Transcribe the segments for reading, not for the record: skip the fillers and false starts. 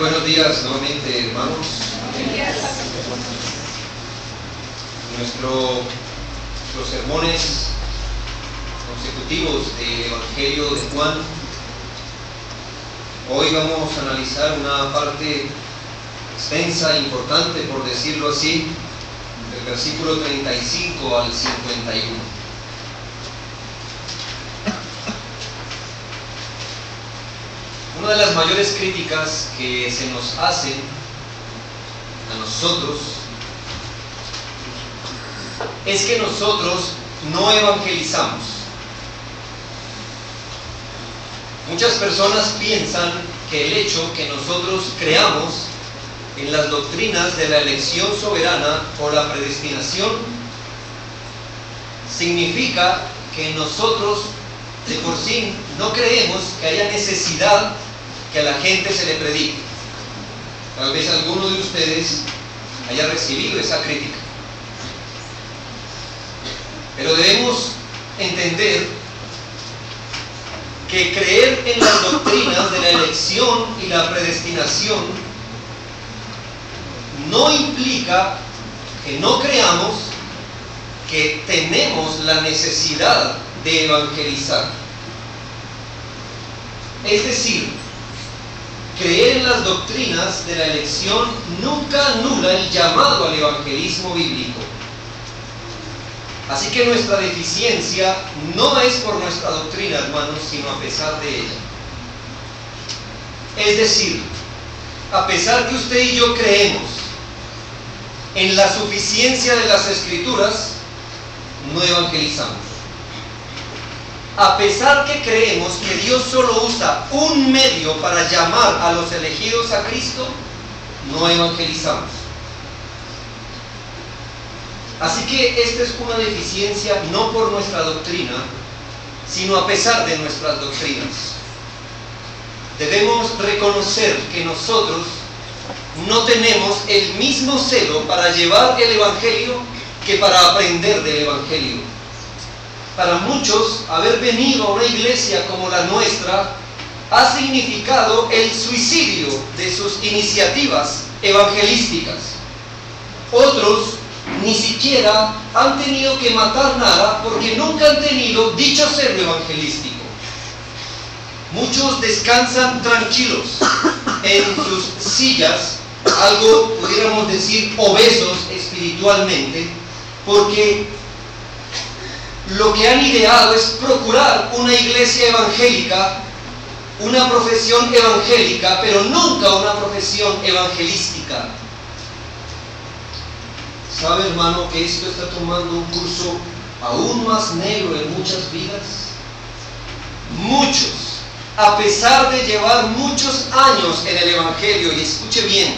Buenos días nuevamente, hermanos. Nuestros sermones consecutivos del Evangelio de Juan. Hoy vamos a analizar una parte extensa e importante, por decirlo así, del versículo 35 al 51. Una de las mayores críticas que se nos hacen a nosotros es que nosotros no evangelizamos. Muchas personas piensan que el hecho que nosotros creamos en las doctrinas de la elección soberana o la predestinación significa que nosotros de por sí no creemos que haya necesidad que a la gente se le predique. Tal vez alguno de ustedes haya recibido esa crítica. Pero debemos entender que creer en las doctrinas de la elección y la predestinación no implica que no creamos que tenemos la necesidad de evangelizar. Es decir, creer en las doctrinas de la elección nunca anula el llamado al evangelismo bíblico. Así que nuestra deficiencia no es por nuestra doctrina, hermanos, sino a pesar de ella. Es decir, a pesar que usted y yo creemos en la suficiencia de las Escrituras, no evangelizamos. A pesar que creemos que Dios solo usa un medio para llamar a los elegidos a Cristo, no evangelizamos. Así que esta es una deficiencia no por nuestra doctrina, sino a pesar de nuestras doctrinas. Debemos reconocer que nosotros no tenemos el mismo celo para llevar el Evangelio que para aprender del Evangelio. Para muchos, haber venido a una iglesia como la nuestra ha significado el suicidio de sus iniciativas evangelísticas. Otros ni siquiera han tenido que matar nada porque nunca han tenido dicho celo evangelístico. Muchos descansan tranquilos en sus sillas, algo pudiéramos decir obesos espiritualmente, porque lo que han ideado es procurar una iglesia evangélica, una profesión evangélica, pero nunca una profesión evangelística. ¿Sabe, hermano, que esto está tomando un curso aún más negro en muchas vidas? Muchos, a pesar de llevar muchos años en el Evangelio, y escuche bien,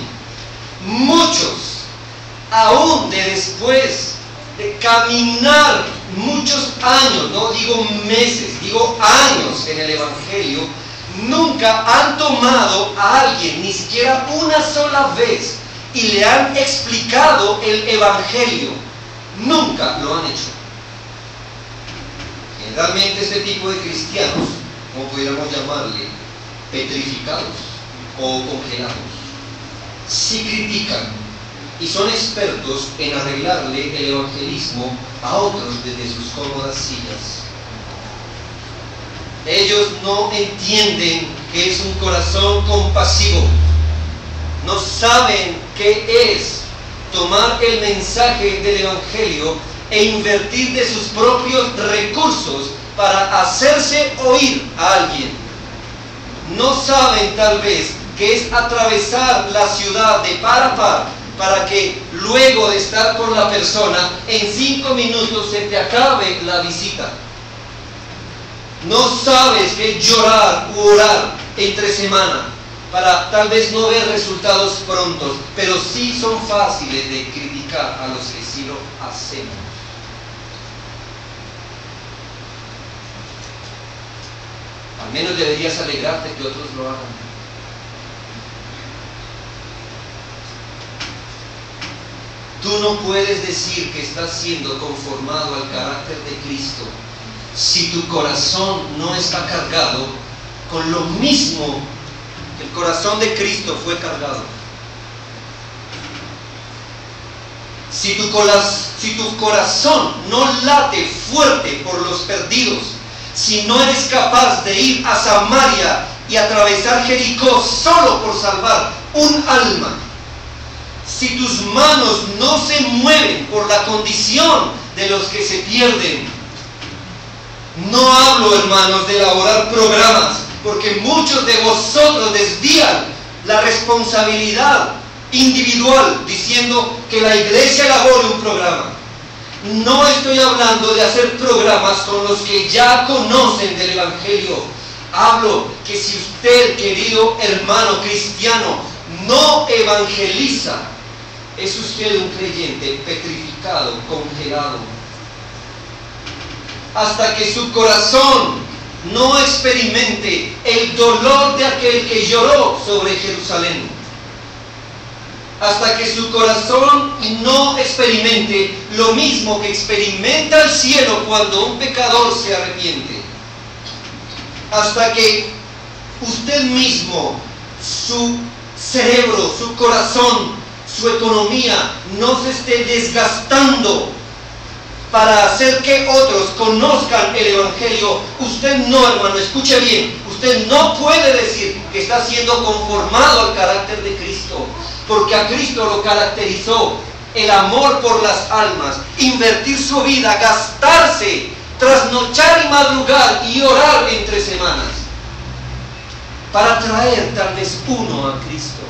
muchos, aún de después de caminar muchos años, no digo meses, digo años en el Evangelio, nunca han tomado a alguien, ni siquiera una sola vez, y le han explicado el Evangelio. Nunca lo han hecho. Generalmente este tipo de cristianos, como pudiéramos llamarle, petrificados o congelados, sí critican y son expertos en arreglarle el evangelismo a otros desde sus cómodas sillas. Ellos no entienden que es un corazón compasivo, no saben qué es tomar el mensaje del evangelio e invertir de sus propios recursos para hacerse oír a alguien. No saben tal vez que es atravesar la ciudad de par a par para que luego de estar con la persona, en 5 minutos se te acabe la visita. No sabes que es llorar u orar entre semana para tal vez no ver resultados prontos, pero sí son fáciles de criticar a los que sí lo hacemos. Al menos deberías alegrarte que otros lo hagan. Tú no puedes decir que estás siendo conformado al carácter de Cristo si tu corazón no está cargado con lo mismo El corazón de Cristo fue cargado. Si tu corazón no late fuerte por los perdidos, si no eres capaz de ir a Samaria y atravesar Jericó solo por salvar un alma, si tus manos no se mueven por la condición de los que se pierden, no hablo, hermanos, de elaborar programas, porque muchos de vosotros desvían la responsabilidad individual diciendo que la iglesia elabore un programa. No estoy hablando de hacer programas con los que ya conocen del Evangelio. Hablo que si usted, querido hermano cristiano, no evangeliza, es usted un creyente petrificado, congelado. Hasta que su corazón no experimente el dolor de aquel que lloró sobre Jerusalén. Hasta que su corazón no experimente lo mismo que experimenta el cielo cuando un pecador se arrepiente. Hasta que usted mismo, su cerebro, su corazón, su economía no se esté desgastando para hacer que otros conozcan el Evangelio. Usted no, hermano, escuche bien, usted no puede decir que está siendo conformado al carácter de Cristo, porque a Cristo lo caracterizó el amor por las almas, invertir su vida, gastarse, trasnochar y madrugar y orar entre semanas para traer tal vez uno a Cristo.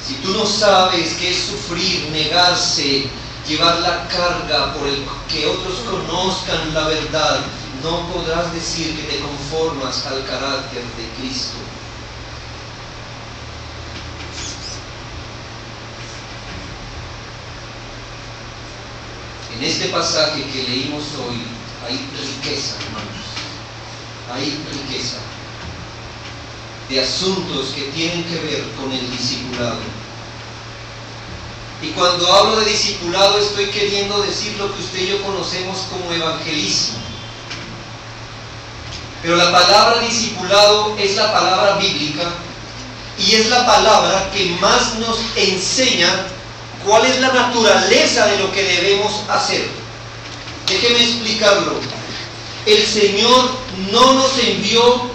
Si tú no sabes qué es sufrir, negarse, llevar la carga por el que otros conozcan la verdad, no podrás decir que te conformas al carácter de Cristo. En este pasaje que leímos hoy hay riqueza, hermanos. Hay riqueza de asuntos que tienen que ver con el discipulado. Y cuando hablo de discipulado estoy queriendo decir lo que usted y yo conocemos como evangelismo. Pero la palabra discipulado es la palabra bíblica y es la palabra que más nos enseña cuál es la naturaleza de lo que debemos hacer. Déjeme explicarlo. El Señor no nos envió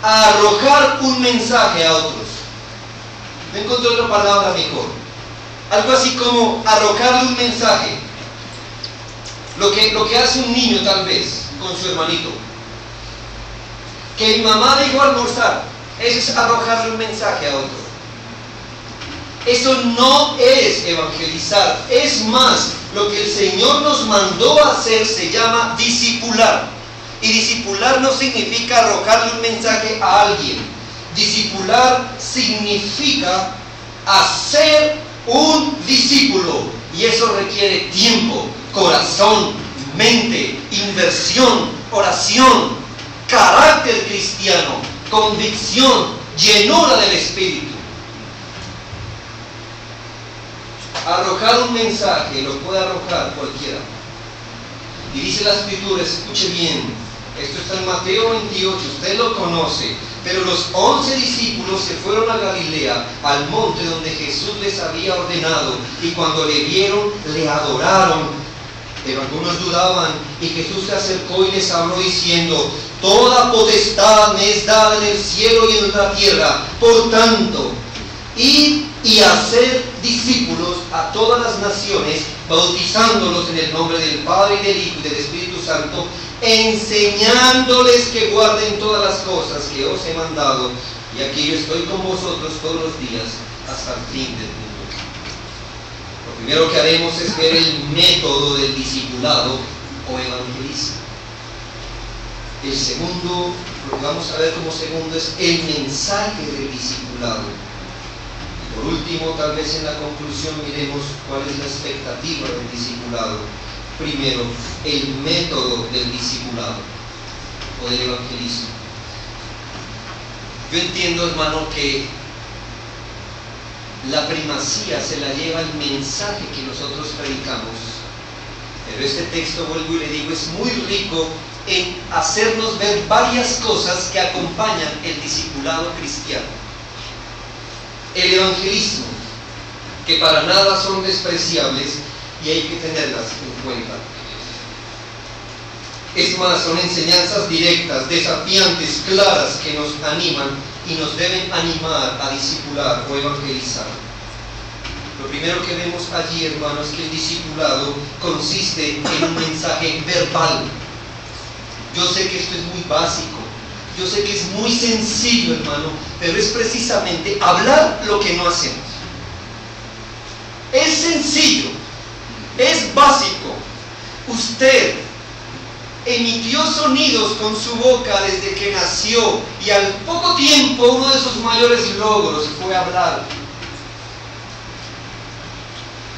a arrojar un mensaje a otros. No encontré otra palabra mejor. Algo así como arrojarle un mensaje. Lo que hace un niño tal vez con su hermanito. Que mi mamá dejó almorzar. Eso es arrojarle un mensaje a otro. Eso no es evangelizar. Es más, lo que el Señor nos mandó a hacer se llama discipular. Y discipular no significa arrojarle un mensaje a alguien. Discipular significa hacer un discípulo. Y eso requiere tiempo, corazón, mente, inversión, oración, carácter cristiano, convicción, llenura del Espíritu. Arrojar un mensaje lo puede arrojar cualquiera. Y dice la Escritura, escuche bien, esto está en Mateo 28, usted lo conoce, pero los 11 discípulos se fueron a Galilea, al monte donde Jesús les había ordenado, y cuando le vieron, le adoraron, pero algunos dudaban, y Jesús se acercó y les habló diciendo: toda potestad me es dada en el cielo y en la tierra, por tanto, id y hacer discípulos a todas las naciones, bautizándolos en el nombre del Padre y del Hijo y del Espíritu Santo, enseñándoles que guarden todas las cosas que os he mandado, y aquí yo estoy con vosotros todos los días hasta el fin del mundo. Lo primero que haremos es ver el método del discipulado o evangelismo. El segundo, lo que vamos a ver como segundo, es el mensaje del discipulado. Por último, tal vez en la conclusión miremos cuál es la expectativa del discipulado. Primero, el método del discipulado o del evangelismo. Yo entiendo, hermano, que la primacía se la lleva el mensaje que nosotros predicamos. Pero este texto, vuelvo y le digo, es muy rico en hacernos ver varias cosas que acompañan el discipulado cristiano. El evangelismo, que para nada son despreciables y hay que tenerlas en cuenta. Es más, son enseñanzas directas, desafiantes, claras, que nos animan y nos deben animar a discipular o evangelizar. Lo primero que vemos allí, hermanos, es que el discipulado consiste en un mensaje verbal. Yo sé que esto es muy básico, yo sé que es muy sencillo, hermano, pero es precisamente hablar lo que no hacemos. Es sencillo, es básico. Usted emitió sonidos con su boca desde que nació y al poco tiempo uno de sus mayores logros fue hablar.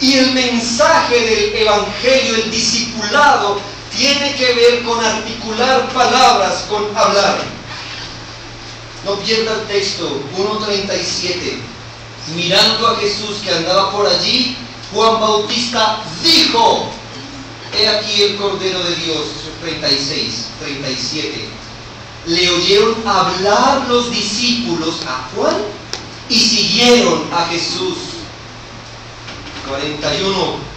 Y el mensaje del evangelio, el discipulado, tiene que ver con articular palabras, con hablar. No pierda el texto, 1:37. Mirando a Jesús que andaba por allí, Juan Bautista dijo: he aquí el Cordero de Dios. 36, 37. Le oyeron hablar los discípulos a Juan y siguieron a Jesús. 41.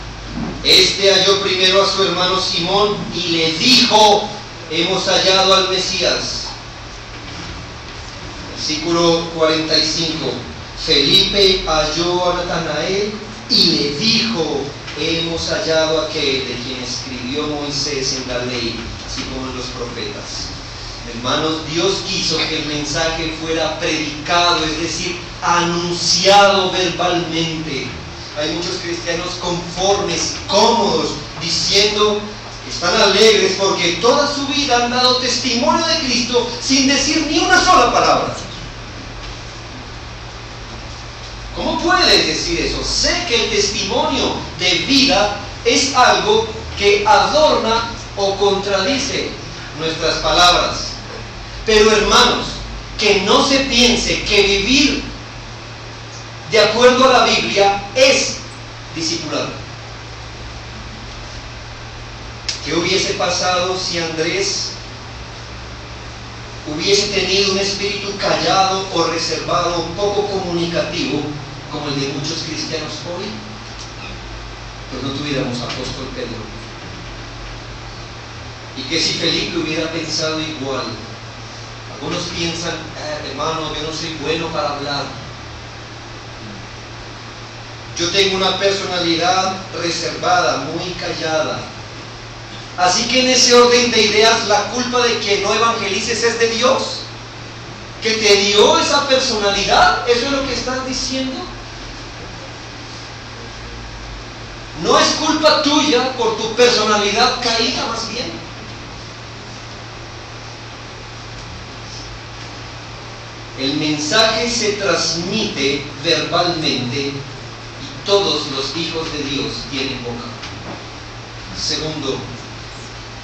Este halló primero a su hermano Simón y le dijo: hemos hallado al Mesías. Versículo 45. Felipe halló a Natanael y le dijo: hemos hallado a aquel de quien escribió Moisés en la ley, así como en los profetas. Hermanos, Dios quiso que el mensaje fuera predicado, es decir, anunciado verbalmente. Hay muchos cristianos conformes, cómodos, diciendo que están alegres porque toda su vida han dado testimonio de Cristo sin decir ni una sola palabra. ¿Cómo puedes decir eso? Sé que el testimonio de vida es algo que adorna o contradice nuestras palabras. Pero hermanos, que no se piense que vivir de acuerdo a la Biblia es discipulado. ¿Qué hubiese pasado si Andrés hubiese tenido un espíritu callado o reservado, poco comunicativo, como el de muchos cristianos hoy? Pues no tuviéramos apóstol Pedro. ¿Y qué si Felipe hubiera pensado igual? Algunos piensan: hermano, yo no soy bueno para hablar, yo tengo una personalidad reservada, muy callada. Así que en ese orden de ideas, la culpa de que no evangelices es de Dios, que te dio esa personalidad. ¿Eso es lo que estás diciendo? No es culpa tuya por tu personalidad caída, más bien. El mensaje se transmite verbalmente y todos los hijos de Dios tienen boca. Segundo,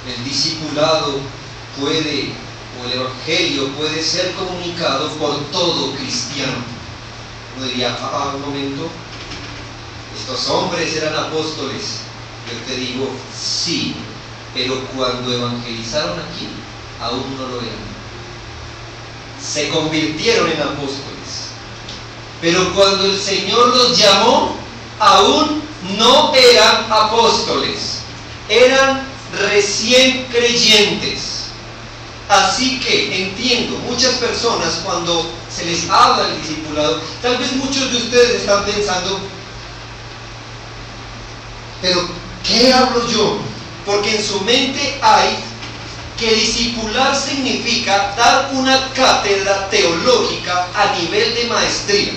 el discipulado puede, o el evangelio puede ser comunicado por todo cristiano. Uno diría: un momento, estos hombres eran apóstoles. Yo te digo: sí, pero cuando evangelizaron aquí, aún no lo eran. Se convirtieron en apóstoles, pero cuando el Señor los llamó, aún no eran apóstoles, eran recién creyentes. Así que entiendo, muchas personas, cuando se les habla del discipulado, tal vez muchos de ustedes están pensando: pero ¿qué hablo yo? Porque en su mente hay que discipular significa dar una cátedra teológica a nivel de maestría.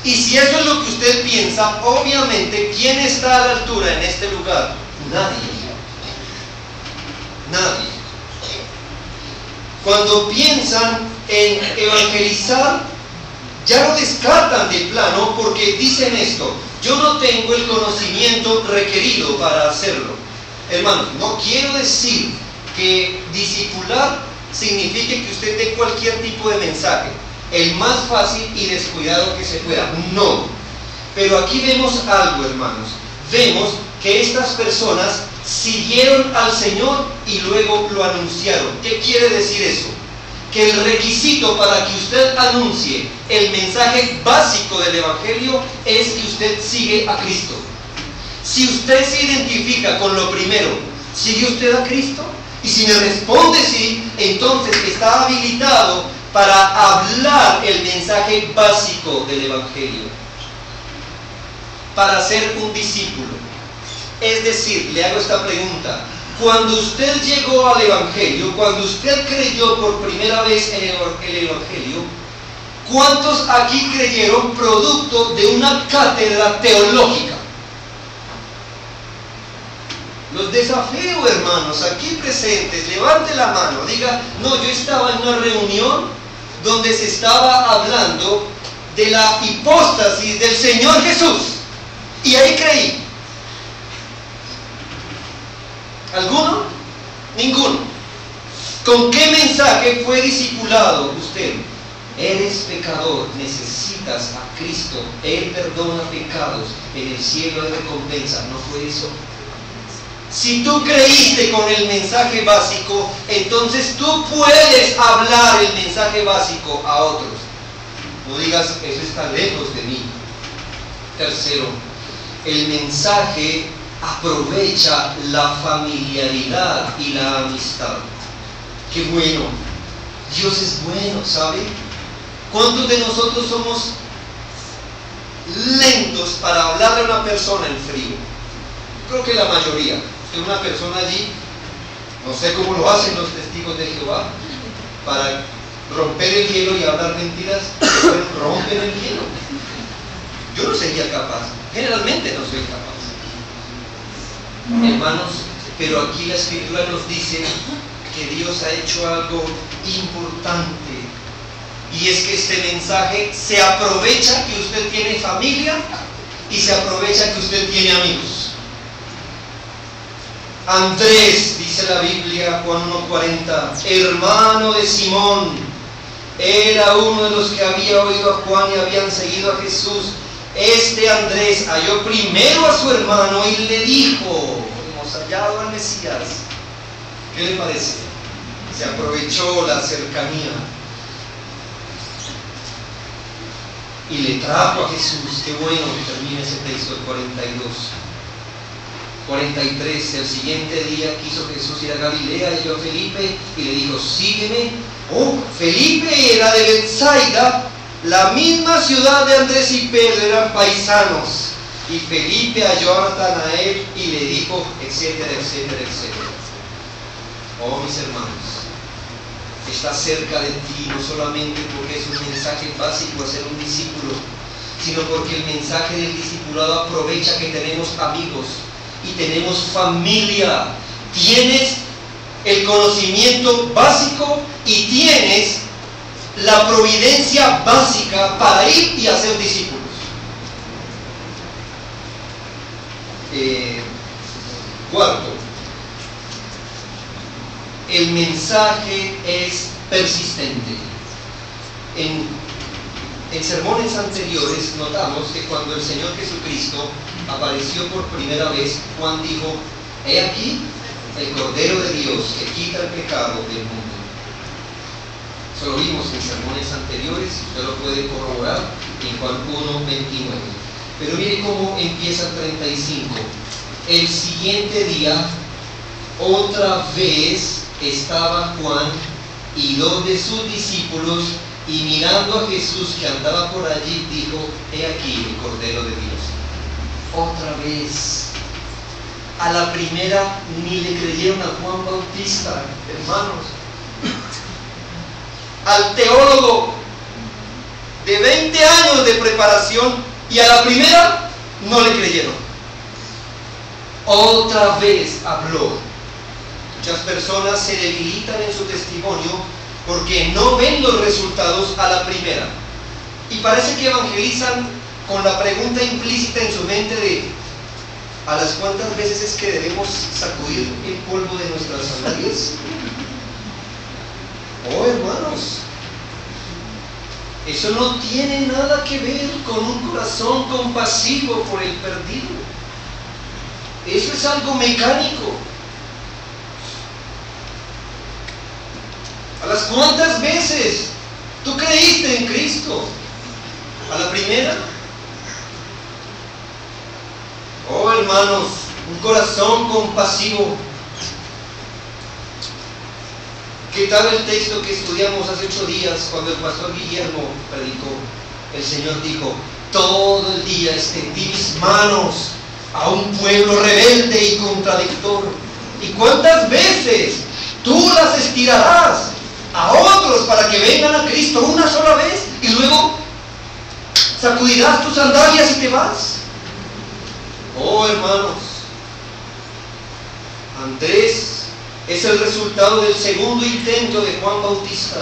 Y si eso es lo que usted piensa, obviamente, ¿quién está a la altura en este lugar? Nadie. Nadie. Cuando piensan en evangelizar, ya lo descartan de plano porque dicen esto: yo no tengo el conocimiento requerido para hacerlo. Hermanos, no quiero decir que discipular signifique que usted dé cualquier tipo de mensaje, el más fácil y descuidado que se pueda. No. Pero aquí vemos algo, hermanos. Vemos que estas personas siguieron al Señor y luego lo anunciaron. ¿Qué quiere decir eso? Que el requisito para que usted anuncie el mensaje básico del Evangelio es que usted sigue a Cristo. Si usted se identifica con lo primero, ¿sigue usted a Cristo? Y si me responde sí, entonces está habilitado para hablar el mensaje básico del Evangelio, para ser un discípulo. Es decir, le hago esta pregunta: cuando usted llegó al Evangelio, cuando usted creyó por primera vez en el Evangelio, ¿cuántos aquí creyeron producto de una cátedra teológica? Los desafío, hermanos, aquí presentes, levante la mano, diga: no, yo estaba en una reunión donde se estaba hablando de la hipóstasis del Señor Jesús, y ahí creí. ¿Alguno? Ninguno. ¿Con qué mensaje fue discipulado usted? Eres pecador, necesitas a Cristo, Él perdona pecados, en el cielo hay recompensa. ¿No fue eso? Si tú creíste con el mensaje básico, entonces tú puedes hablar el mensaje básico a otros. No digas: eso está lejos de mí. Tercero, el mensaje aprovecha la familiaridad y la amistad. Qué bueno, Dios es bueno, ¿sabe? ¿Cuántos de nosotros somos lentos para hablarle a una persona en frío? Creo que la mayoría. Usted, una persona allí, no sé cómo lo hacen los testigos de Jehová para romper el hielo y hablar mentiras, rompen el hielo. Yo no sería capaz, generalmente no soy capaz. Hermanos, pero aquí la Escritura nos dice que Dios ha hecho algo importante, y es que este mensaje se aprovecha que usted tiene familia y se aprovecha que usted tiene amigos. Andrés, dice la Biblia, Juan 1:40, hermano de Simón, era uno de los que había oído a Juan y habían seguido a Jesús. Este Andrés halló primero a su hermano y le dijo: hemos hallado al Mesías. ¿Qué le parece? Se aprovechó la cercanía y le trajo a Jesús. Qué bueno que termine ese texto, el 42. 43, el siguiente día quiso Jesús ir a Galilea, y halló a Felipe y le dijo: sígueme. Oh, Felipe era de Betsaida, la misma ciudad de Andrés y Pedro, eran paisanos. Y Felipe halló a Natanael y le dijo, etcétera, etcétera, etcétera. Oh, mis hermanos, está cerca de ti, no solamente porque es un mensaje básico a ser un discípulo, sino porque el mensaje del discipulado aprovecha que tenemos amigos y tenemos familia. Tienes el conocimiento básico y tienes la providencia básica para ir y hacer discípulos. Cuarto, el mensaje es persistente. En sermones anteriores notamos que cuando el Señor Jesucristo apareció por primera vez, Juan dijo: he aquí el Cordero de Dios que quita el pecado del mundo. Eso lo vimos en sermones anteriores, usted lo puede corroborar en Juan 1:29. Pero mire cómo empieza el 35. El siguiente día, otra vez estaba Juan y 2 de sus discípulos, y mirando a Jesús que andaba por allí, dijo: he aquí el Cordero de Dios. Otra vez. A la primera ni le creyeron a Juan Bautista, hermanos. Al teólogo de 20 años de preparación, y a la primera no le creyeron. Otra vez habló. Muchas personas se debilitan en su testimonio porque no ven los resultados a la primera, y parece que evangelizan con la pregunta implícita en su mente de: ¿a las cuántas veces es que debemos sacudir el polvo de nuestras sandalias? Oh, hermanos, eso no tiene nada que ver con un corazón compasivo por el perdido. Eso es algo mecánico. ¿A las cuántas veces tú creíste en Cristo? ¿A la primera? Oh, hermanos, un corazón compasivo. ¿Qué tal el texto que estudiamos hace 8 días cuando el pastor Guillermo predicó? El Señor dijo: todo el día extendí mis manos a un pueblo rebelde y contradictor. ¿Y cuántas veces tú las estirarás a otros para que vengan a Cristo una sola vez y luego sacudirás tus sandalias y te vas? Oh, hermanos, Andrés es el resultado del segundo intento de Juan Bautista.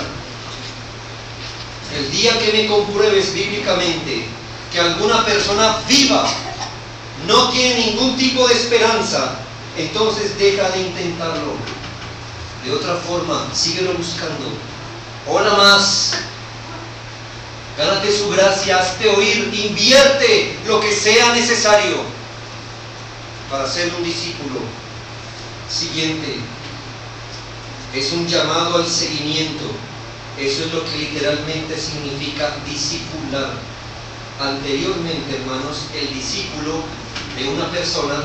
El día que me compruebes bíblicamente que alguna persona viva no tiene ningún tipo de esperanza, entonces deja de intentarlo. De otra forma, síguelo buscando. Ora más. Gánate su gracia, hazte oír, invierte lo que sea necesario para ser un discípulo. Siguiente, es un llamado al seguimiento. Eso es lo que literalmente significa discipular. Anteriormente, hermanos, el discípulo de una persona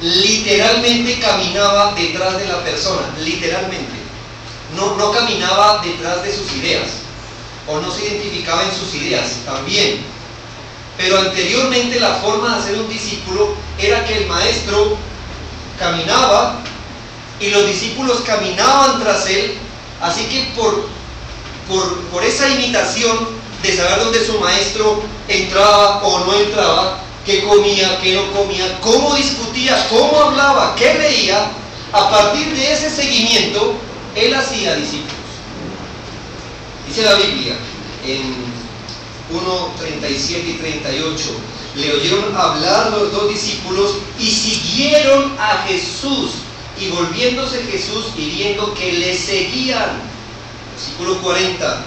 literalmente caminaba detrás de la persona, literalmente. No caminaba detrás de sus ideas, o no se identificaba en sus ideas, también. Pero anteriormente la forma de hacer un discípulo era que el maestro caminaba y los discípulos caminaban tras él, así que por esa imitación de saber dónde su maestro entraba o no entraba, qué comía, qué no comía, cómo discutía, cómo hablaba, qué leía, a partir de ese seguimiento, él hacía discípulos. Dice la Biblia en 1:37 y 38, le oyeron hablar los 2 discípulos y siguieron a Jesús, y volviéndose Jesús y viendo que le seguían. Versículo 40,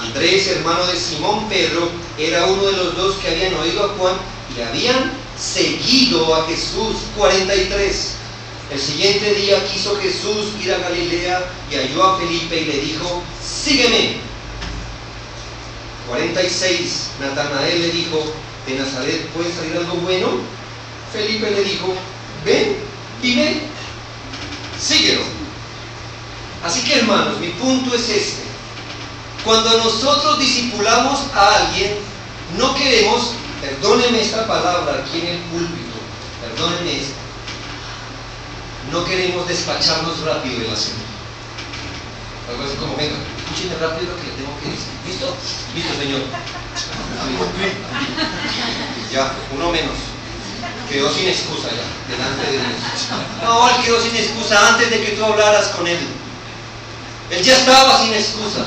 Andrés, hermano de Simón Pedro, era uno de los 2 que habían oído a Juan y habían seguido a Jesús. 43, el siguiente día quiso Jesús ir a Galilea y halló a Felipe y le dijo: sígueme. 46, Natanael le dijo: ¿de Nazaret puede salir algo bueno? Felipe le dijo: ven y ve, síguelo. Así que, hermanos, mi punto es este: cuando nosotros discipulamos a alguien, no queremos, perdónenme esta palabra aquí en el púlpito, perdónenme esta, no queremos despacharnos rápido del asunto. Algo así como: venga, escúcheme rápido lo que le tengo que decir. ¿Listo? Listo, señor. Ya, uno menos. Quedó sin excusa ya, delante de Dios. No, él quedó sin excusa antes de que tú hablaras con él. Él ya estaba sin excusa.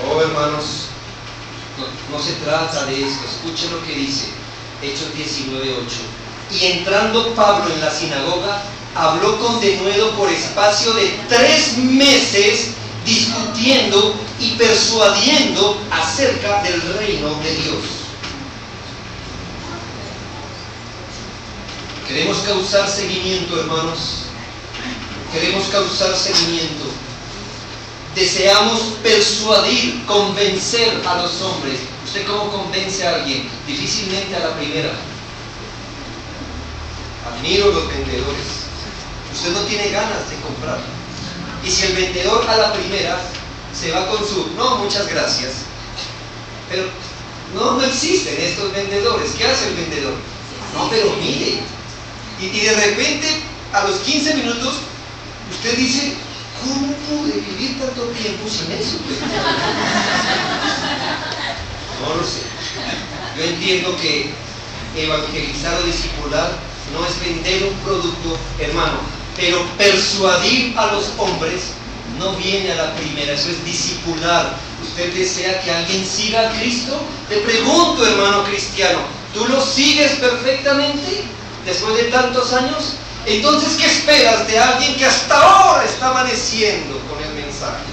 Oh, hermanos, no se trata de esto. Escuchen lo que dice Hechos 19:8. Y entrando Pablo en la sinagoga, habló con denuedo por espacio de 3 meses, discutiendo y persuadiendo acerca del reino de Dios. Queremos causar seguimiento, hermanos. Queremos causar seguimiento. Deseamos persuadir, convencer a los hombres. ¿Usted cómo convence a alguien? Difícilmente a la primera. Admiro los vendedores. Usted no tiene ganas de comprar. Y si el vendedor a la primera se va con su: no, muchas gracias. Pero no existen estos vendedores. ¿Qué hace el vendedor? No, pero mire. Y de repente, a los 15 minutos, usted dice: ¿cómo pude vivir tanto tiempo sin eso? No lo sé. Yo entiendo que evangelizar o discipular no es vender un producto, hermano, pero persuadir a los hombres no viene a la primera. Eso es discipular. ¿Usted desea que alguien siga a Cristo? Te pregunto, hermano cristiano, ¿tú lo sigues perfectamente después de tantos años? Entonces, ¿qué esperas de alguien que hasta ahora está amaneciendo con el mensaje?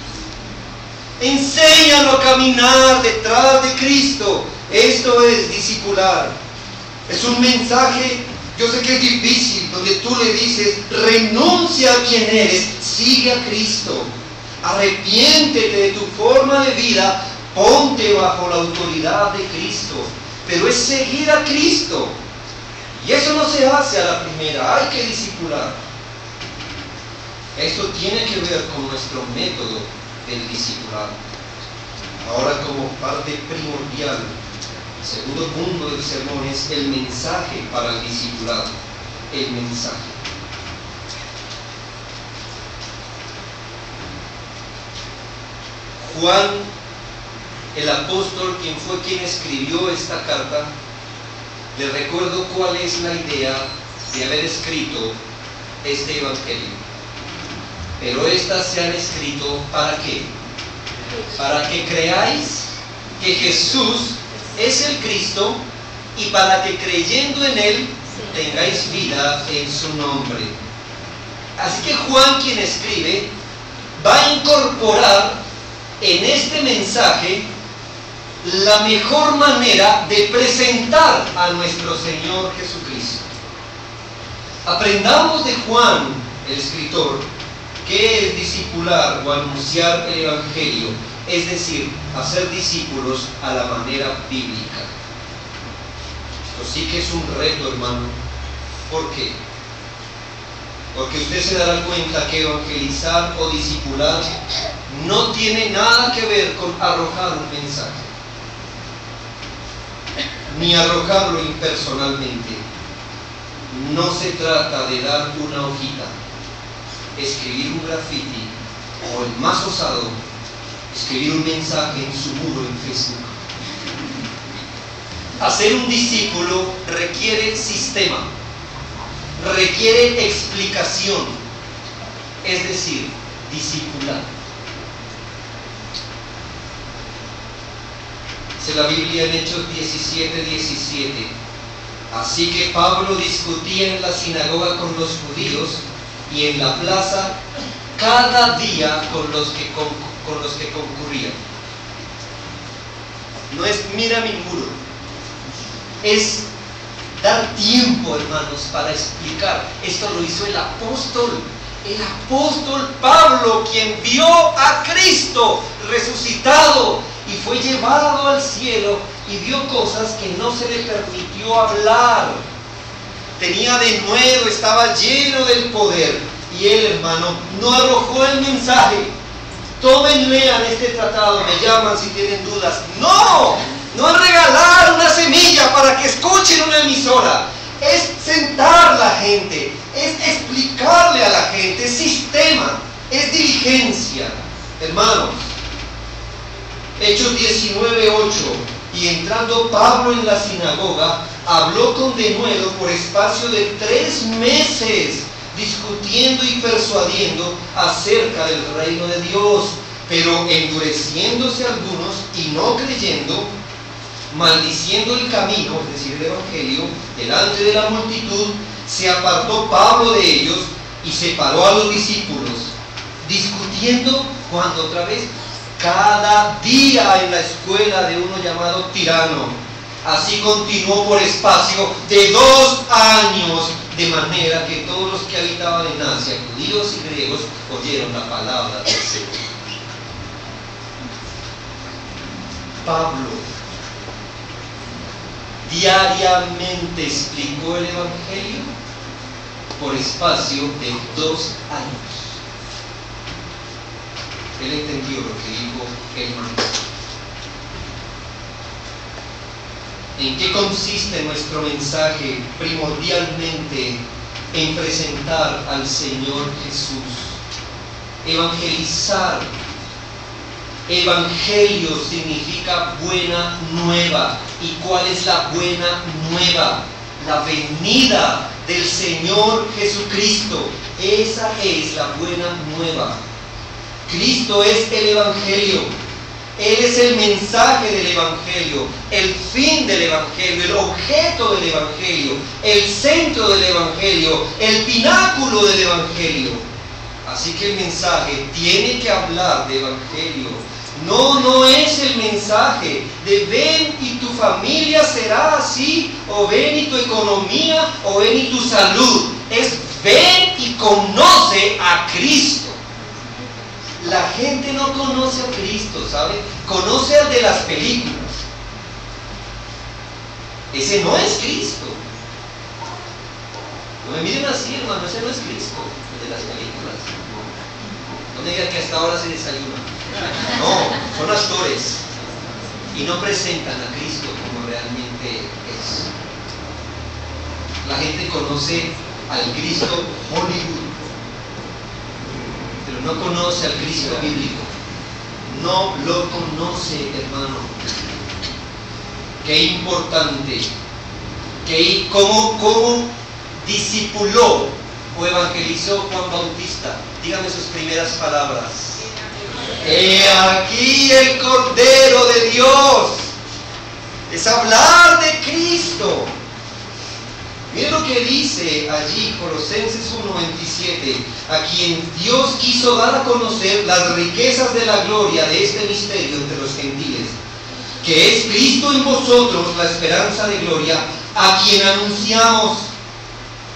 Enséñalo a caminar detrás de Cristo. Esto es discipular. Es un mensaje, yo sé que es difícil, donde tú le dices, renuncia a quien eres, sigue a Cristo, arrepiéntete de tu forma de vida, ponte bajo la autoridad de Cristo. Pero es seguir a Cristo. Y eso no se hace a la primera, hay que discipular. Esto tiene que ver con nuestro método del discipulado. Ahora, como parte primordial, el segundo punto del sermón es el mensaje para el discipulado. El mensaje. Juan, el apóstol, quien escribió esta carta, le recuerdo cuál es la idea de haber escrito este evangelio. Pero estas se han escrito ¿para qué? Para que creáis que Jesús es el Cristo y para que creyendo en Él tengáis vida en su nombre. Así que Juan, quien escribe, va a incorporar en este mensaje la mejor manera de presentar a nuestro Señor Jesucristo. Aprendamos de Juan, el escritor, qué es discipular o anunciar el Evangelio, es decir, hacer discípulos a la manera bíblica. Esto sí que es un reto, hermano. ¿Por qué? Porque usted se dará cuenta que evangelizar o discipular no tiene nada que ver con arrojar un mensaje, ni arrojarlo impersonalmente. No se trata de dar una hojita, escribir un graffiti o, el más osado, escribir un mensaje en su muro en Facebook. Hacer un discípulo requiere sistema, requiere explicación, es decir, discipular. Dice la Biblia en Hechos 17:17. Así que Pablo discutía en la sinagoga con los judíos y en la plaza cada día con los que concurrían. No es mira mi muro, es dar tiempo, hermanos, para explicar. Esto lo hizo el apóstol Pablo, quien vio a Cristo resucitado y fue llevado al cielo y vio cosas que no se le permitió hablar. Tenía de nuevo, estaba lleno del poder, y él, hermano, no arrojó el mensaje. Tomen, lean este tratado, me llaman si tienen dudas. No es regalar una semilla para que escuchen una emisora. Es sentar a la gente, es explicarle a la gente, es sistema, es diligencia. Hermanos, Hechos 19:8. Y entrando Pablo en la sinagoga, habló con denuedo por espacio de 3 meses, discutiendo y persuadiendo acerca del reino de Dios. Pero endureciéndose algunos y no creyendo, maldiciendo el camino, es decir, el Evangelio, delante de la multitud, se apartó Pablo de ellos y separó a los discípulos, discutiendo, cuando otra vez, cada día en la escuela de uno llamado Tirano. Así continuó por espacio de 2 años, de manera que todos los que habitaban en Asia, judíos y griegos, oyeron la palabra del Señor. Pablo diariamente explicó el Evangelio por espacio de 2 años. Él entendió lo que dijo el maestro. ¿En qué consiste nuestro mensaje? Primordialmente en presentar al Señor Jesús. Evangelizar. Evangelio significa buena nueva. ¿Y cuál es la buena nueva? La venida del Señor Jesucristo. Esa es la buena nueva. Cristo es el Evangelio. Él es el mensaje del Evangelio, el fin del Evangelio, el objeto del Evangelio, el centro del Evangelio, el pináculo del Evangelio. Así que el mensaje tiene que hablar de Evangelio, No es el mensaje de ven y tu familia será así, o ven y tu economía, o ven y tu salud. Es ven y conoce a Cristo. La gente no conoce a Cristo, ¿sabe? Conoce al de las películas. Ese no es Cristo. No me miren así, hermano, ese no es Cristo, el de las películas. No me digan que hasta ahora se desayuna. No, son actores y no presentan a Cristo como realmente es. La gente conoce al Cristo Hollywood, pero no conoce al Cristo bíblico. No lo conoce, hermano. Qué importante. ¿Cómo discipuló o evangelizó Juan Bautista? Dígame sus primeras palabras. He aquí el Cordero de Dios. Es hablar de Cristo. Miren lo que dice allí Colosenses 1:27, a quien Dios quiso dar a conocer las riquezas de la gloria de este misterio entre los gentiles, que es Cristo en vosotros, la esperanza de gloria, a quien anunciamos,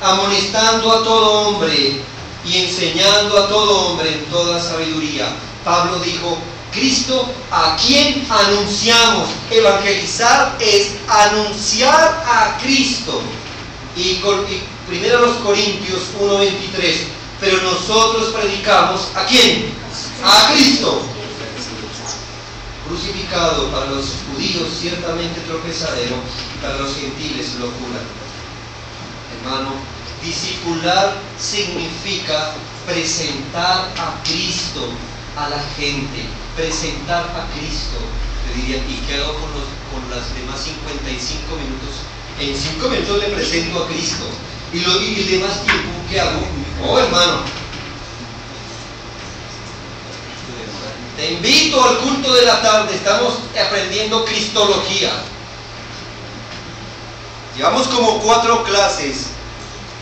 amonestando a todo hombre y enseñando a todo hombre en toda sabiduría. Pablo dijo, Cristo a quien anunciamos. Evangelizar es anunciar a Cristo. Y primero los Corintios 1:23, pero nosotros predicamos ¿a quién? A Cristo. Crucificado, para los judíos ciertamente tropezadero, para los gentiles locura. Hermano, discipular significa presentar a Cristo a la gente, presentar a Cristo. Te diría, y quedo con las demás 55 minutos. En 5 minutos le presento a Cristo. Y el demás tiempo, ¿qué hago? Oh, hermano, te invito al culto de la tarde. Estamos aprendiendo Cristología. Llevamos como 4 clases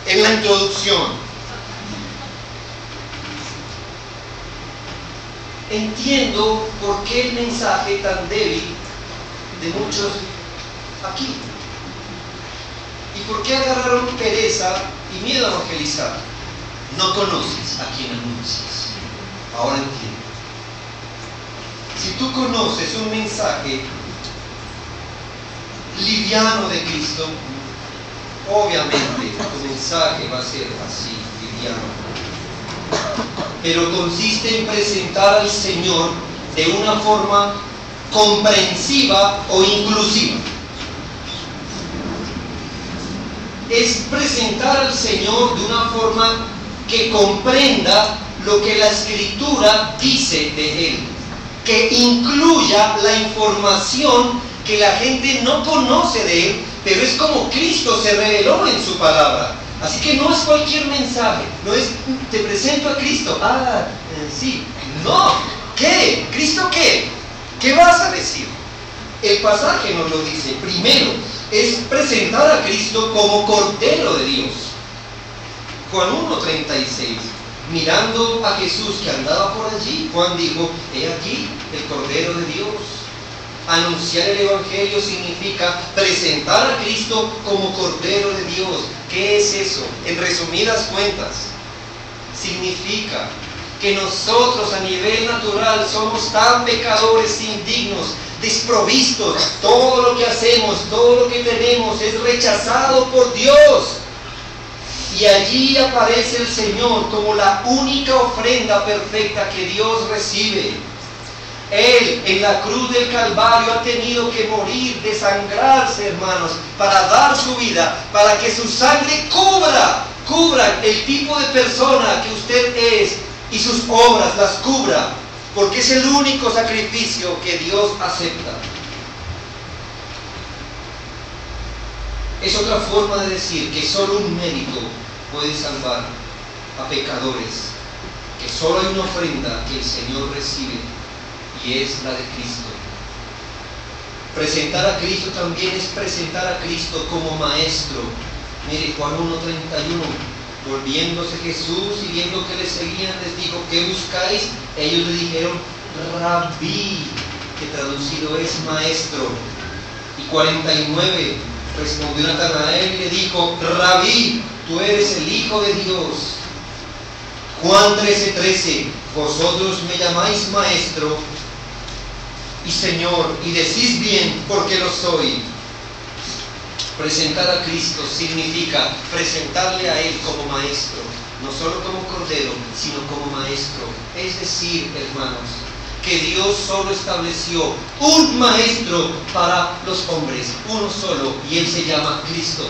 en la introducción. Entiendo por qué el mensaje tan débil de muchos aquí. ¿Y por qué agarraron pereza y miedo a evangelizar? No conoces a quien anuncias. Ahora entiendo. Si tú conoces un mensaje liviano de Cristo, obviamente tu mensaje va a ser así, liviano. Pero consiste en presentar al Señor de una forma comprensiva o inclusiva. Es presentar al Señor de una forma que comprenda lo que la Escritura dice de Él, que incluya la información que la gente no conoce de Él, pero es como Cristo se reveló en su palabra. Así que no es cualquier mensaje, no es te presento a Cristo, sí, no, ¿qué? ¿Cristo qué? ¿Qué vas a decir? El pasaje nos lo dice. Primero, es presentar a Cristo como Cordero de Dios. Juan 1:36, mirando a Jesús que andaba por allí, Juan dijo, he aquí el Cordero de Dios. Anunciar el Evangelio significa presentar a Cristo como Cordero de Dios. ¿Qué es eso? En resumidas cuentas, significa que nosotros a nivel natural somos tan pecadores, indignos, desprovistos. Todo lo que hacemos, todo lo que tenemos es rechazado por Dios. Y allí aparece el Señor como la única ofrenda perfecta que Dios recibe. Él en la cruz del Calvario ha tenido que morir, desangrarse, hermanos, para dar su vida, para que su sangre cubra el tipo de persona que usted es y sus obras las cubra, porque es el único sacrificio que Dios acepta. Es otra forma de decir que solo un mérito puede salvar a pecadores, que solo hay una ofrenda que el Señor recibe, y es la de Cristo. Presentar a Cristo también es presentar a Cristo como Maestro. Mire, Juan 1:31, volviéndose Jesús y viendo que le seguían, les dijo, ¿qué buscáis? Ellos le dijeron, Rabí, que traducido es maestro. Y 49, respondió Natanael y le dijo: Rabí, tú eres el Hijo de Dios. Juan 13:13, vosotros me llamáis maestro y Señor, y decís bien, porque lo soy. Presentar a Cristo significa presentarle a Él como maestro, no solo como cordero, sino como maestro. Es decir, hermanos, que Dios solo estableció un maestro para los hombres, uno solo, y Él se llama Cristo.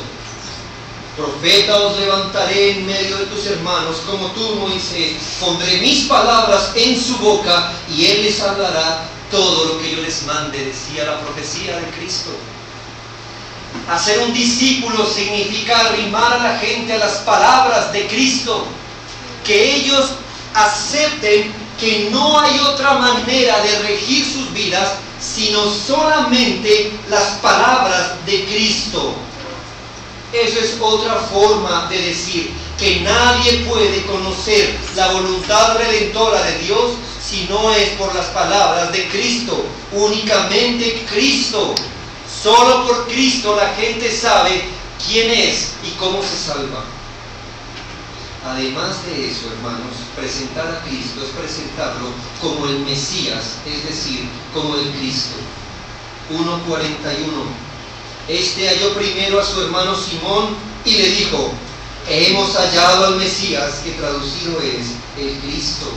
Profeta os levantaré en medio de tus hermanos, como tú, Moisés. Pondré mis palabras en su boca y Él les hablará todo lo que yo les mande, decía la profecía de Cristo. Hacer un discípulo significa arrimar a la gente a las palabras de Cristo, que ellos acepten que no hay otra manera de regir sus vidas sino solamente las palabras de Cristo. Eso es otra forma de decir que nadie puede conocer la voluntad redentora de Dios si no es por las palabras de Cristo. Únicamente Cristo. Solo por Cristo la gente sabe quién es y cómo se salva. Además de eso, hermanos, presentar a Cristo es presentarlo como el Mesías, es decir, como el Cristo. 1:41. Este halló primero a su hermano Simón y le dijo: hemos hallado al Mesías, que traducido es el Cristo.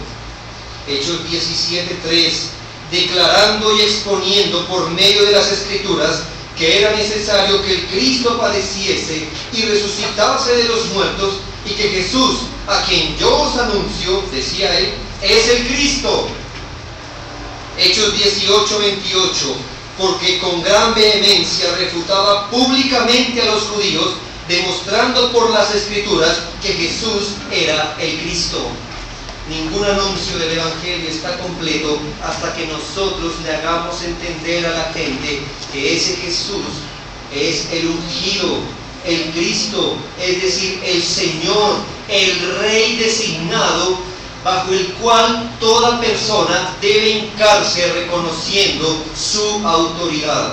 Hechos 17:3, declarando y exponiendo por medio de las Escrituras que era necesario que el Cristo padeciese y resucitase de los muertos, y que Jesús, a quien yo os anuncio, decía él, es el Cristo. Hechos 18:28, porque con gran vehemencia refutaba públicamente a los judíos, demostrando por las Escrituras que Jesús era el Cristo. Ningún anuncio del Evangelio está completo hasta que nosotros le hagamos entender a la gente que ese Jesús es el ungido, el Cristo, es decir, el Señor, el Rey designado, bajo el cual toda persona debe hincarse reconociendo su autoridad.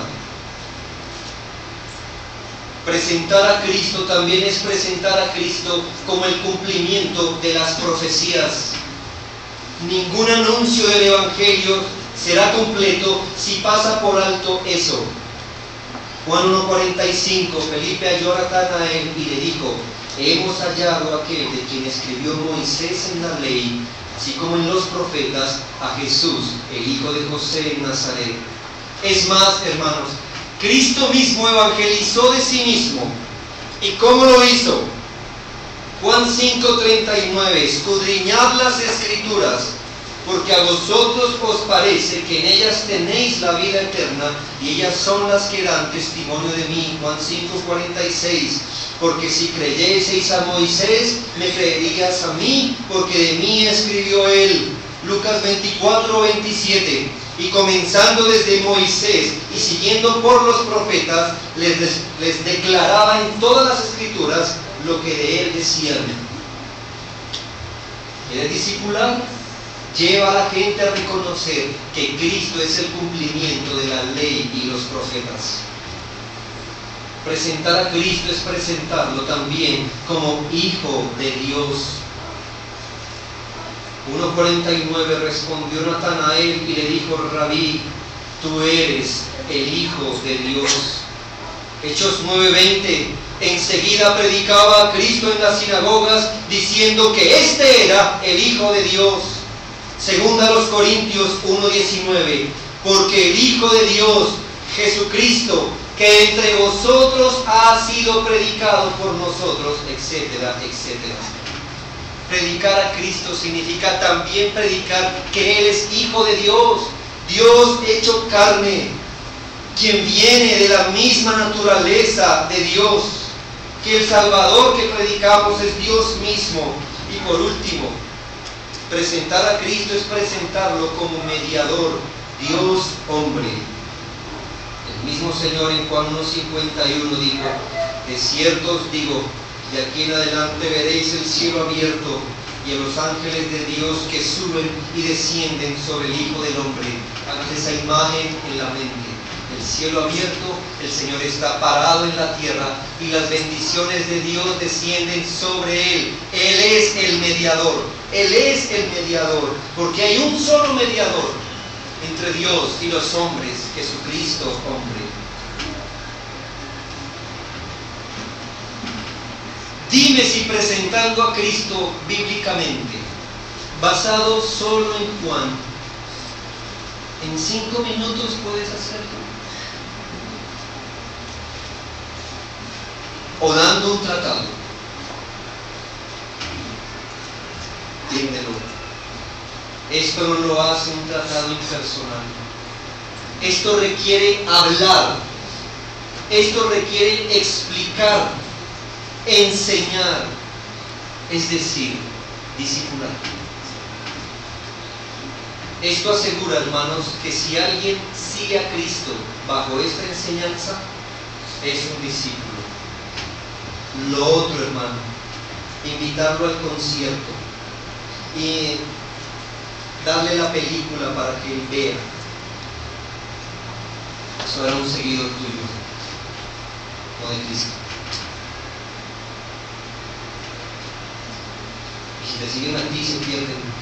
Presentar a Cristo también es presentar a Cristo como el cumplimiento de las profecías. Ningún anuncio del Evangelio será completo si pasa por alto eso. Juan 1:45, Felipe halló a Natanael y le dijo: hemos hallado a aquel de quien escribió Moisés en la ley, así como en los profetas, a Jesús, el hijo de José en Nazaret. Es más, hermanos, Cristo mismo evangelizó de sí mismo. ¿Y cómo lo hizo? Juan 5:39, escudriñad las Escrituras, porque a vosotros os parece que en ellas tenéis la vida eterna, y ellas son las que dan testimonio de mí. Juan 5:46, porque si creyeseis a Moisés, me creerías a mí, porque de mí escribió él. Lucas 24:27, y comenzando desde Moisés y siguiendo por los profetas, les declaraba en todas las Escrituras lo que de él decían. ¿Quieres discipular? Lleva a la gente a reconocer que Cristo es el cumplimiento de la ley y los profetas. Presentar a Cristo es presentarlo también como Hijo de Dios. 1:49, respondió Natanael y le dijo: Rabí, tú eres el Hijo de Dios. Hechos 9:20, enseguida predicaba a Cristo en las sinagogas, diciendo que este era el Hijo de Dios. Segunda a los Corintios 1:19, porque el Hijo de Dios, Jesucristo, que entre vosotros ha sido predicado por nosotros, etcétera, etcétera. Predicar a Cristo significa también predicar que Él es Hijo de Dios, Dios hecho carne, quien viene de la misma naturaleza de Dios, que el Salvador que predicamos es Dios mismo. Y por último, presentar a Cristo es presentarlo como mediador, Dios hombre. El mismo Señor en Juan 1:51 dijo: de cierto os digo, de aquí en adelante veréis el cielo abierto y a los ángeles de Dios que suben y descienden sobre el Hijo del Hombre. Hagan esa imagen en la mente. El cielo abierto, el Señor está parado en la tierra y las bendiciones de Dios descienden sobre Él. Él es el mediador. Él es el mediador, porque hay un solo mediador entre Dios y los hombres, Jesucristo hombre. Dime si presentando a Cristo bíblicamente, basado solo en Juan, en 5 minutos puedes hacerlo. O dando un tratado. Entiéndelo. Esto no lo hace un tratado impersonal. Esto requiere hablar. Esto requiere explicar, enseñar, es decir, discipular. Esto asegura, hermanos, que si alguien sigue a Cristo bajo esta enseñanza, es un discípulo. Lo otro, hermano, invitarlo al concierto y darle la película para que él vea, eso era un seguidor tuyo, no de Cristo. Y si te siguen a ti, se pierden.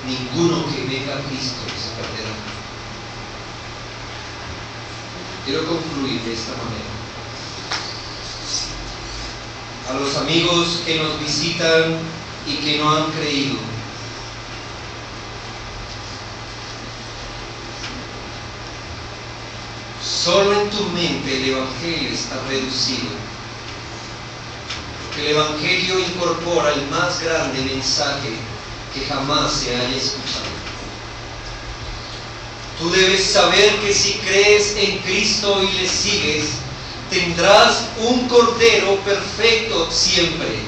Ninguno que venga a Cristo se perderá. Quiero concluir de esta manera. A los amigos que nos visitan y que no han creído, solo en tu mente el Evangelio está reducido. El Evangelio incorpora el más grande mensaje que jamás se haya escuchado. Tú debes saber que si crees en Cristo y le sigues, tendrás un Cordero perfecto siempre.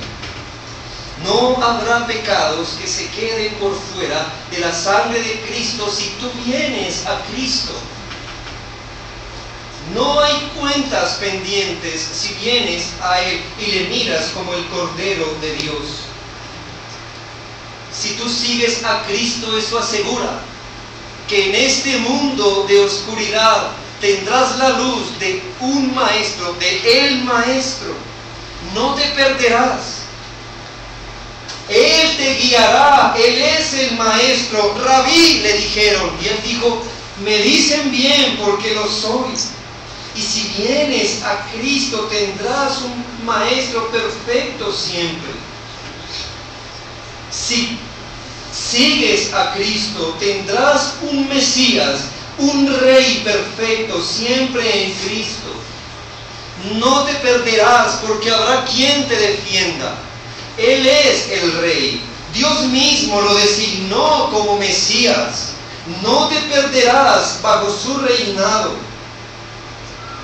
No habrá pecados que se queden por fuera de la sangre de Cristo si tú vienes a Cristo. No hay cuentas pendientes si vienes a Él y le miras como el Cordero de Dios. Si tú sigues a Cristo, eso asegura que en este mundo de oscuridad tendrás la luz de un maestro, de el maestro. No te perderás. Él te guiará. Él es el maestro. Rabí, le dijeron. Y él dijo, me dicen bien porque lo soy. Y si vienes a Cristo, tendrás un maestro perfecto siempre. Si sigues a Cristo, tendrás un Mesías, un Rey perfecto siempre en Cristo. No te perderás porque habrá quien te defienda. Él es el Rey. Dios mismo lo designó como Mesías. No te perderás bajo su reinado.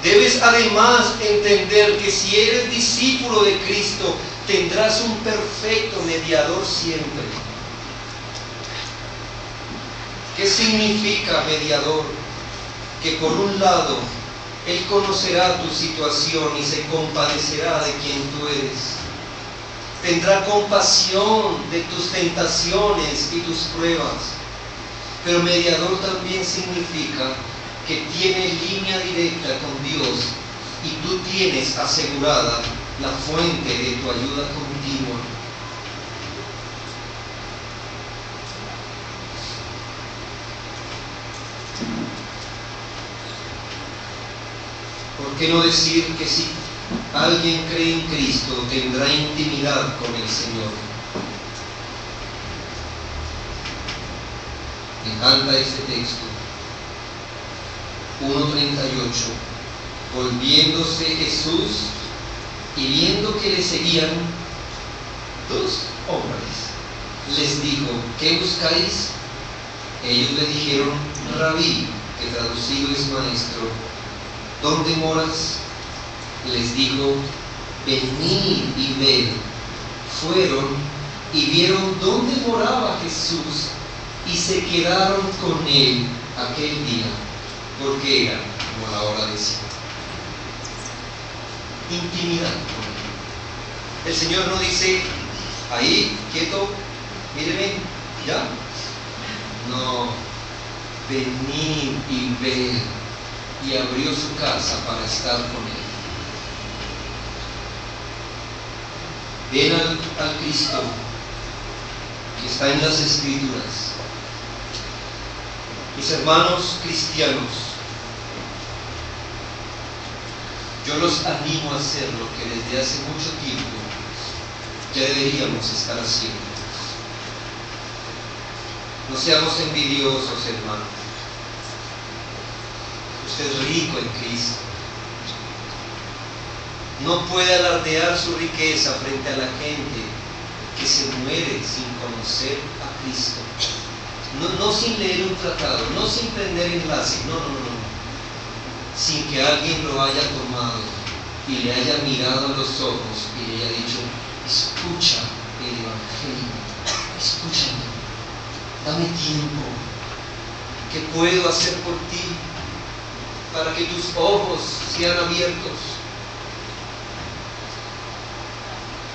Debes además entender que si eres discípulo de Cristo, tendrás un perfecto mediador siempre. ¿Qué significa mediador? Que por un lado, Él conocerá tu situación y se compadecerá de quien tú eres. Tendrá compasión de tus tentaciones y tus pruebas. Pero mediador también significa que tiene línea directa con Dios y tú tienes asegurada la fuente de tu ayuda continua. ¿Por qué no decir que si alguien cree en Cristo tendrá intimidad con el Señor? Me encanta este texto. 1:38. Volviéndose Jesús y viendo que le seguían 2 hombres, les dijo, ¿qué buscáis? Ellos le dijeron, Rabí, que traducido es maestro, ¿dónde moras? Les dijo, venid y ved. Fueron y vieron dónde moraba Jesús y se quedaron con él aquel día, porque era como la hora de siete. Intimidad con él. El Señor no dice, Ahí, quieto, míreme, ¿ya? No, venid y ved, y abrió su casa para estar con él. Ven al Cristo que está en las Escrituras. Mis hermanos cristianos, yo los animo a hacer lo que desde hace mucho tiempo ya deberíamos estar haciendo. No seamos envidiosos, hermanos. Usted es rico en Cristo. No puede alardear su riqueza frente a la gente que se muere sin conocer a Cristo. No sin leer un tratado, no sin prender enlace, no. Sin que alguien lo haya tomado y le haya mirado a los ojos y le haya dicho: escucha el Evangelio, escúchame, dame tiempo. ¿Qué puedo hacer por ti para que tus ojos sean abiertos?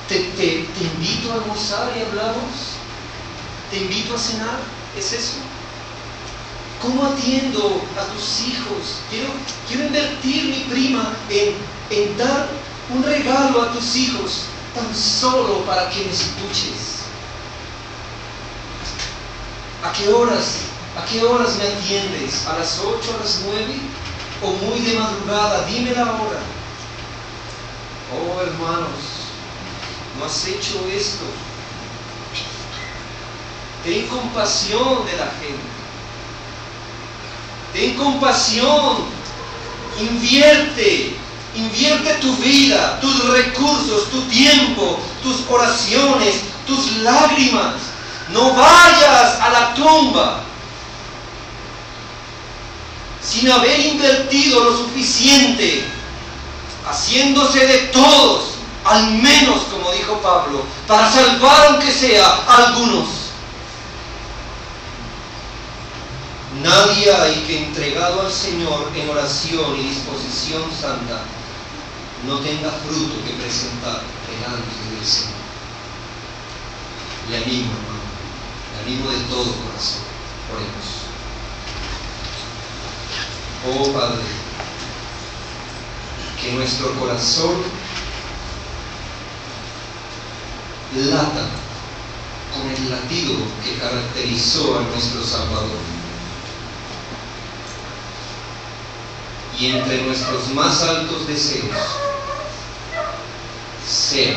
Te invito a almorzar y hablamos. Te invito a cenar. ¿Es eso? ¿Cómo atiendo a tus hijos? Quiero invertir, mi prima, en dar un regalo a tus hijos, tan solo para que me escuches. ¿A qué horas me atiendes? ¿A las 8, a las 9? ¿O muy de madrugada? Dime la hora. Oh, hermanos, no has hecho esto. Ten compasión de la gente. Ten compasión. Invierte tu vida, tus recursos, tu tiempo, tus oraciones, tus lágrimas. No vayas a la tumba sin haber invertido lo suficiente, haciéndose de todos, al menos, como dijo Pablo, para salvar aunque sea a algunos. Nadie hay que, entregado al Señor en oración y disposición santa, no tenga fruto que presentar delante del Señor. Le animo, hermano, le animo de todo corazón. Oremos. Oh Padre, que nuestro corazón lata con el latido que caracterizó a nuestro Salvador. Y entre nuestros más altos deseos sea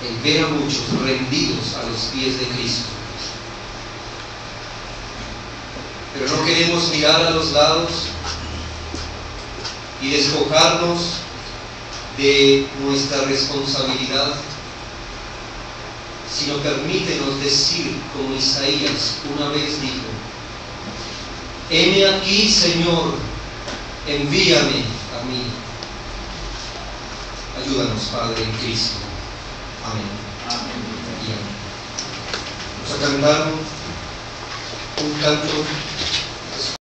el ver a muchos rendidos a los pies de Cristo. Pero no queremos mirar a los lados y despojarnos de nuestra responsabilidad, sino permítenos decir como Isaías una vez dijo: heme aquí, Señor, envíame a mí. Ayúdanos, Padre, en Cristo. Amén. Amén. Vamos a cantar un canto